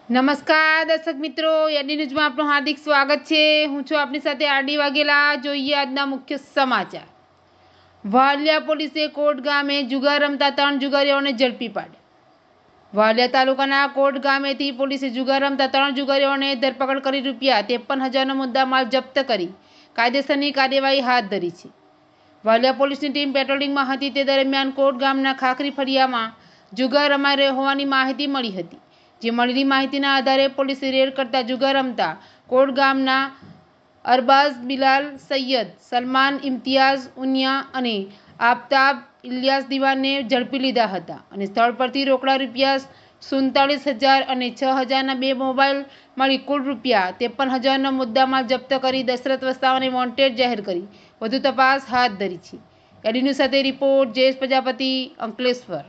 નમસ્કાર દર્શક મિત્રો, એડી ન્યૂઝમાં આપનું હાર્દિક સ્વાગત છે। હું છું આપની સાથે આરડી વાઘેલા। જોઈએ આજના મુખ્ય સમાચાર। વાલિયા પોલીસે કોટ ગામે જુગાર રમતા 3 જુગારીઓને ઝડપી પાડ્યા। વાલિયા તાલુકાના કોટ ગામેથી પોલીસે જુગાર રમતા 3 જુગારીઓને ધરપકડ કરી ₹53,000નો મુદ્દામાલ જપ્ત કરી કાયદેસરની કાર્યવાહી હાથ ધરી છે। વાલિયા પોલીસની ટીમ પેટ્રોલિંગમાં હતી તે દરમિયાન કોટ ગામના ખાખરી ફળિયામાં જુગાર રમાઈ રહ્યો હોવાની માહિતી મળી હતી। જે મળેલી માહિતીના આધારે પોલીસે રેડ કરતા જુગાર રમતા કોટ ગામના અરબાઝ બિલાલ સૈયદ, સલમાન ઇમ્તિયાઝ ઉનિયા અને આફતાબ ઇલિયાસ દિવાનને ઝડપી લીધા હતા અને સ્થળ પરથી રોકડા ₹47,000 અને 6,000ના 2 મોબાઈલ મળી કુલ ₹53,000નો મુદ્દામાલ જપ્ત કરી દશરથ વસાવાને વોન્ટેડ જાહેર કરી વધુ તપાસ હાથ ધરી છે। એડી ન્યૂઝ સાથે રિપોર્ટ જયેશ પ્રજાપતિ, અંકલેશ્વર।